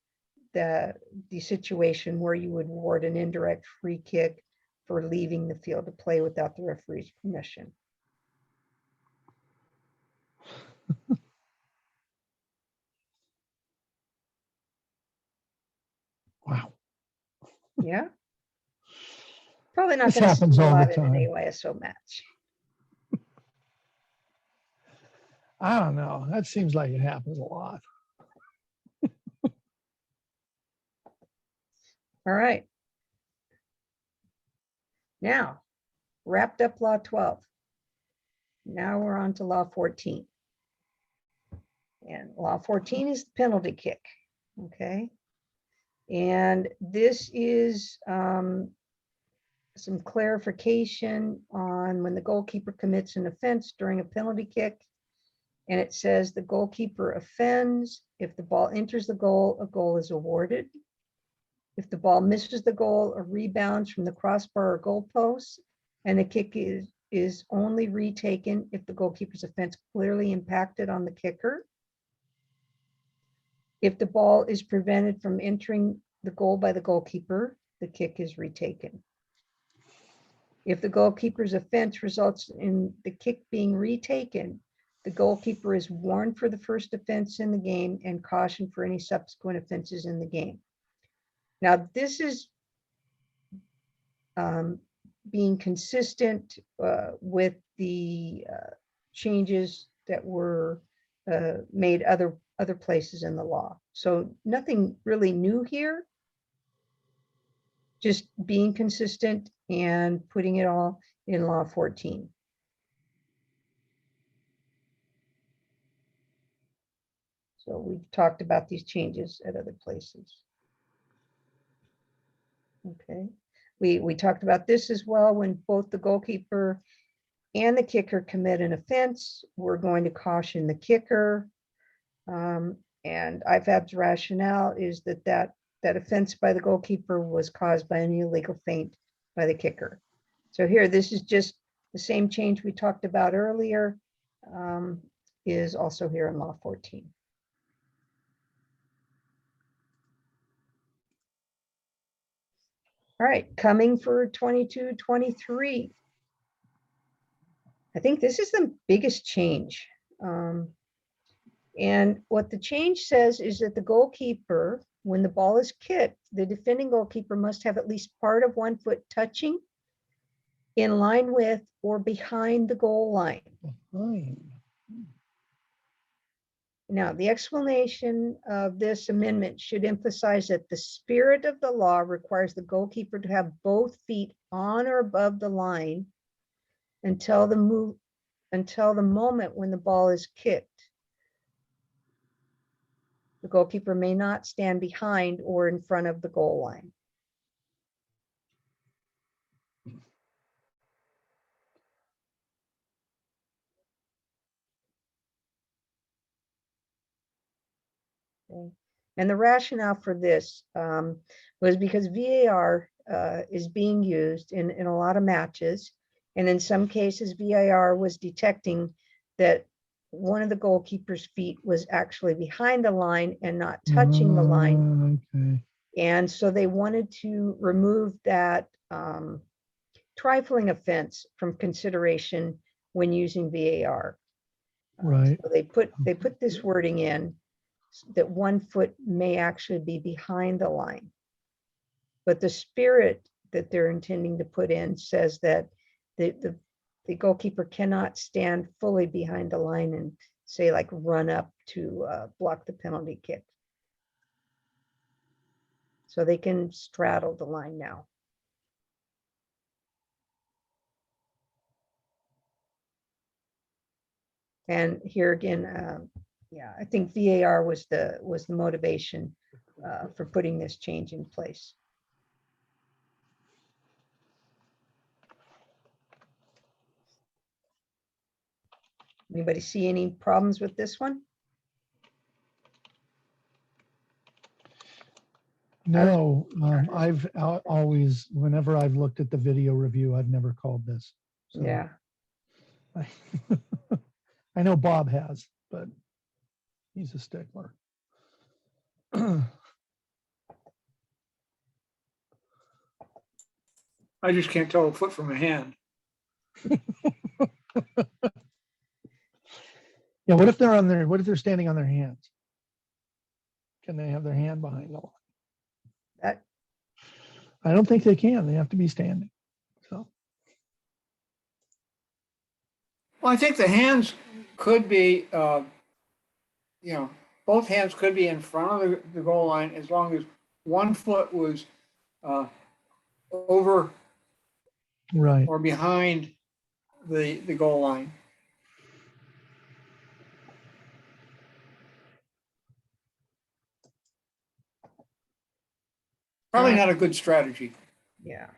that the situation where you would award an indirect free kick for leaving the field of play without the referee's permission. Wow. Yeah. Probably not This going to happens see a all the lot in an time. AYSO match. I don't know. That seems like it happens a lot. All right. Now, wrapped up Law 12. Now we're on to Law 14. And Law 14 is the penalty kick. Okay. And this is some clarification on when the goalkeeper commits an offense during a penalty kick. And it says the goalkeeper offends. If the ball enters the goal, a goal is awarded. If the ball misses the goal or rebounds from the crossbar or goalpost, and the kick is only retaken if the goalkeeper's offense clearly impacted on the kicker. If the ball is prevented from entering the goal by the goalkeeper, the kick is retaken. If the goalkeeper's offense results in the kick being retaken, the goalkeeper is warned for the first offense in the game and cautioned for any subsequent offenses in the game. Now, this is being consistent with the changes that were made other places in the law. So nothing really new here, just being consistent and putting it all in Law 14. So we've talked about these changes at other places. Okay, we talked about this as well. When both the goalkeeper and the kicker commit an offense, we're going to caution the kicker. And IFAB's rationale is that offense by the goalkeeper was caused by an illegal feint by the kicker. So here, this is just the same change we talked about earlier, is also here in Law 14. All right, coming for 22-23. I think this is the biggest change. And what the change says is that the goalkeeper, when the ball is kicked, the defending goalkeeper must have at least part of one foot touching in line with or behind the goal line. Now, the explanation of this amendment should emphasize that the spirit of the law requires the goalkeeper to have both feet on or above the line until the moment when the ball is kicked. The goalkeeper may not stand behind or in front of the goal line. Okay. And the rationale for this was because VAR is being used in a lot of matches. And in some cases, VAR was detecting that one of the goalkeeper's feet was actually behind the line and not touching the line. Okay. And so they wanted to remove that trifling offense from consideration when using VAR. Right. So they put this wording in that 1 foot may actually be behind the line. But the spirit that they're intending to put in says that the goalkeeper cannot stand fully behind the line and say like run up to block the penalty kick. So they can straddle the line now. And here again, yeah, I think VAR was the motivation for putting this change in place. Anybody see any problems with this one? No, I've always, whenever I've looked at the video review, I've never called this. So Yeah. I know Bob has, but he's a stickler. I just can't tell a foot from a hand. Yeah, what if they're on their, what if they're standing on their hands? Can they have their hand behind them? That I don't think they can. They have to be standing. So Well, I think the hands could be, both hands could be in front of the goal line as long as 1 foot was over right. or behind the goal line. Probably not a good strategy. Yeah.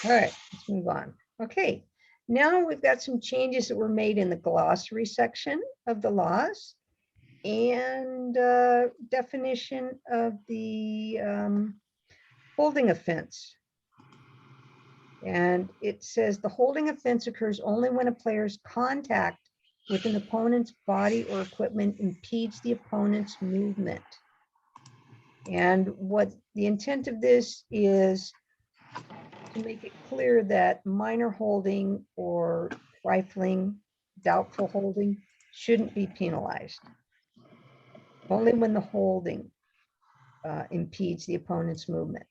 All right, let's move on. Okay, now we've got some changes that were made in the glossary section of the laws and definition of the holding offense. And it says the holding offense occurs only when a player's contact with an opponent's body or equipment impedes the opponent's movement. And what the intent of this is to make it clear that minor holding or trifling, doubtful holding shouldn't be penalized. Only when the holding impedes the opponent's movement.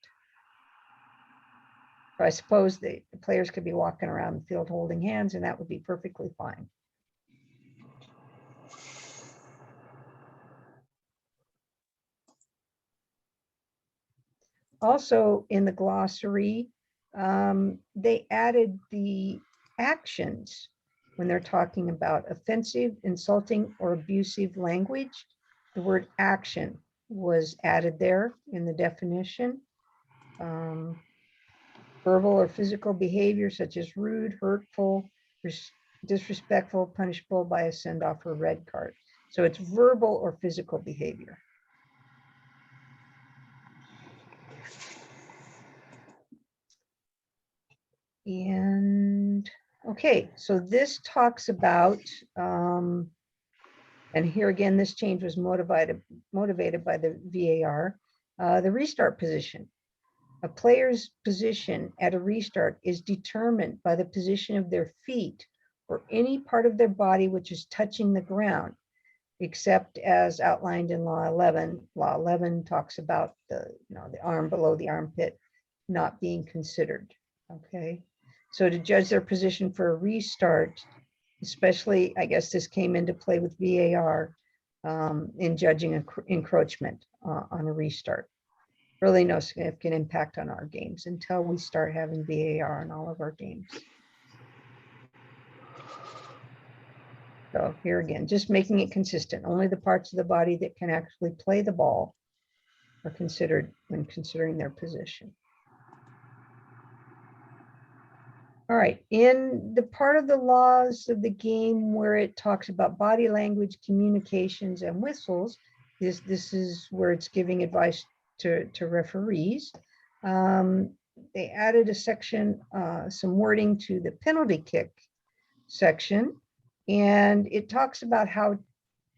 So I suppose the players could be walking around the field holding hands and that would be perfectly fine. Also in the glossary, they added the actions when they're talking about offensive, insulting, or abusive language. The word action was added there in the definition. Verbal or physical behavior such as rude, hurtful, disrespectful, punishable by a send-off or red card. So it's verbal or physical behavior. And okay, so this talks about, and here again, this change was motivated by the VAR, the restart position. A player's position at a restart is determined by the position of their feet or any part of their body which is touching the ground, except as outlined in Law 11. Law 11 talks about the arm below the armpit not being considered. Okay, so to judge their position for a restart, especially, I guess this came into play with VAR in judging encroachment on a restart. Really no significant impact on our games until we start having VAR in all of our games. So here again, just making it consistent. Only the parts of the body that can actually play the ball are considered when considering their position. All right, in the part of the laws of the game where it talks about body language, communications, and whistles, This is where it's giving advice to referees. They added a section, some wording to the penalty kick section, and it talks about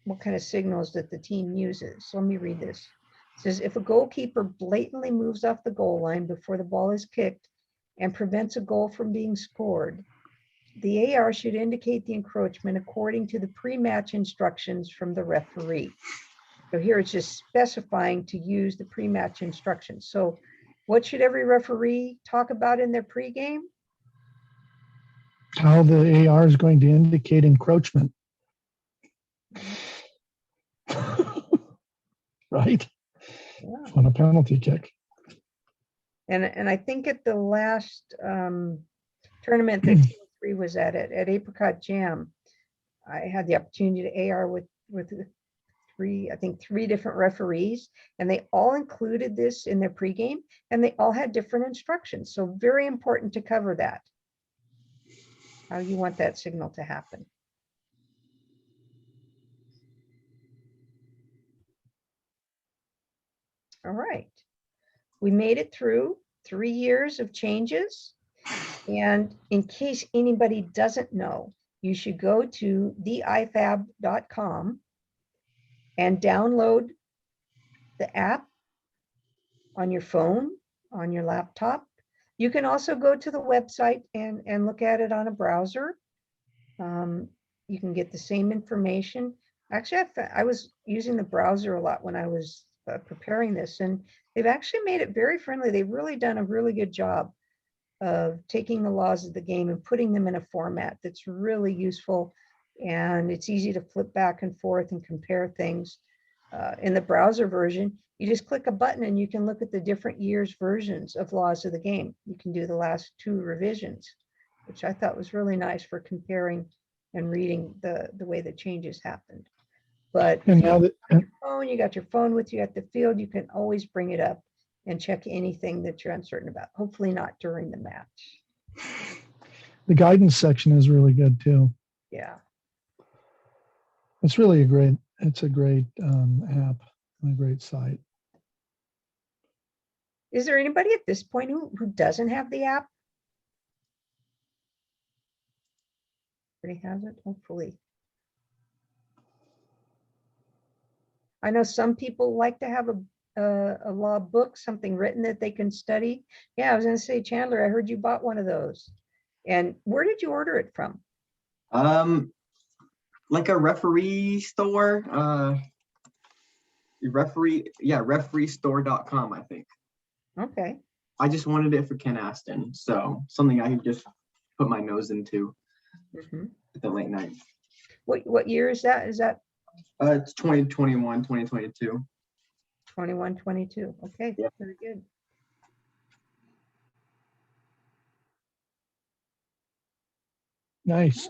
what kind of signals that the team uses. So let me read this. It says, if a goalkeeper blatantly moves off the goal line before the ball is kicked and prevents a goal from being scored, the AR should indicate the encroachment according to the pre-match instructions from the referee. So here it's just specifying to use the pre-match instructions. So what should every referee talk about in their pregame? How the AR is going to indicate encroachment. Right? Yeah. On a penalty kick. And I think at the last tournament that Team3 was at Apricot Jam, I had the opportunity to AR with three different referees, and they all included this in their pregame, and they all had different instructions. So very important to cover that. How you want that signal to happen. All right. We made it through 3 years of changes. And in case anybody doesn't know, you should go to theifab.com and download the app on your phone, on your laptop. You can also go to the website and look at it on a browser. You can get the same information. Actually, I was using the browser a lot when I was preparing this, and they've actually made it very friendly. They've really done a really good job of taking the laws of the game and putting them in a format that's really useful, and it's easy to flip back and forth and compare things. In the browser version, you just click a button and you can look at the different years versions of laws of the game. You can do the last 2 revisions, which I thought was really nice for comparing and reading the way the changes happened. But And now that, you got your phone with you at the field, you can always bring it up and check anything that you're uncertain about. Hopefully not during the match. the guidance section is really good too. Yeah. It's really a great app and a great site. Is there anybody at this point who doesn't have the app? Everybody has it, hopefully. I know some people like to have a law book, something written that they can study. Yeah, I was going to say, Chandler, I heard you bought one of those. And where did you order it from? Like a referee store, refereestore.com, I think. Okay. I just wanted it for Ken Aston, so something I could just put my nose into at the late night. What year is that? Is that It's 2021, 2022. 21, 22? Okay, Yep. Very good. Nice.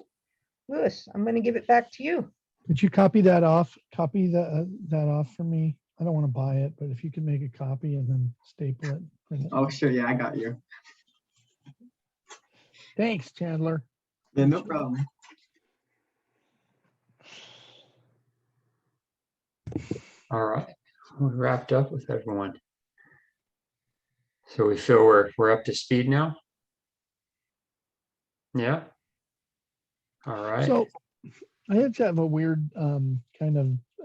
Louis, I'm going to give it back to you. Could you copy that off? Copy that off for me. I don't want to buy it, but if you could make a copy and then staple it. Print it. Oh, sure, yeah, I got you. Thanks, Chandler. Yeah, no problem. All right, we wrapped up with everyone. So we feel we're up to speed now. Yeah. All right. So I had to have a weird kind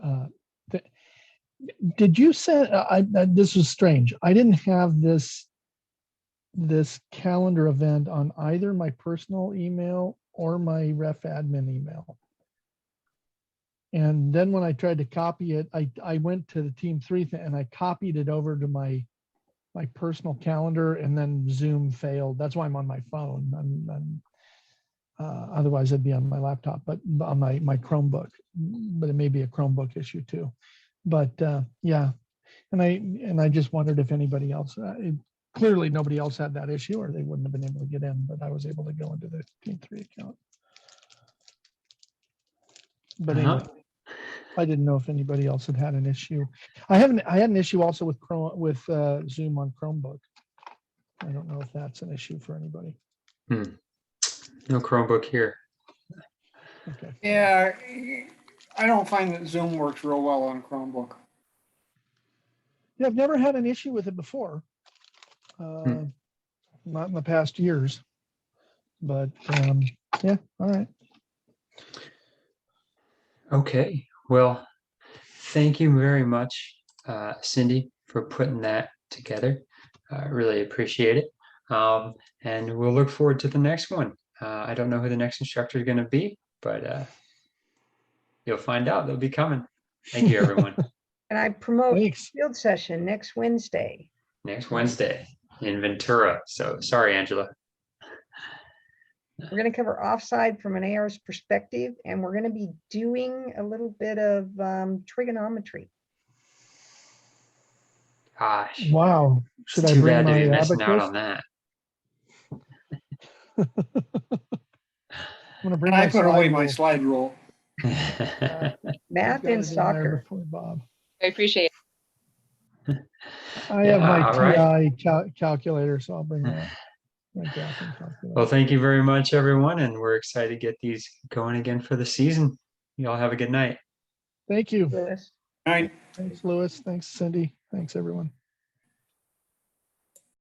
of. Did you send? This was strange. I didn't have this calendar event on either my personal email or my ref admin email. And then when I tried to copy it, I went to the Team3 thing and I copied it over to my personal calendar, and then Zoom failed. That's why I'm on my phone. Otherwise I'd be on my laptop, but on my Chromebook. But it may be a Chromebook issue too. But yeah, and I just wondered if anybody else. Clearly nobody else had that issue, or they wouldn't have been able to get in. But I was able to go into the Team3 account. But anyway, I didn't know if anybody else had an issue. I had an issue also with Zoom on Chromebook. I don't know if that's an issue for anybody. No Chromebook here. Okay. Yeah, I don't find that Zoom works real well on Chromebook. Yeah, I've never had an issue with it before. Not in the past years. But yeah, all right. Okay, well, thank you very much, Cindy, for putting that together. Really appreciate it. And we'll look forward to the next one. I don't know who the next instructor is going to be, but you'll find out. They'll be coming. Thank you, everyone. And I promote Thanks. field session next Wednesday. Next Wednesday in Ventura. So sorry, Angela. We're going to cover offside from an AR's perspective, and we're going to be doing a little bit of trigonometry. Gosh, Wow. Should it's I too bring bad to my be missing out abacus? on that. I'm gonna bring And I my put away slide my rule. slide rule. Math I've got and it in there soccer. before, Bob. I appreciate it. I have my all right. TI calculator, so I'll bring that. My graphing Well, calculator. thank you very much, everyone. And we're excited to get these going again for the season. You all have a good night. Thank you. Lewis. All right. Thanks, Louis. Thanks, Cindy. Thanks, everyone.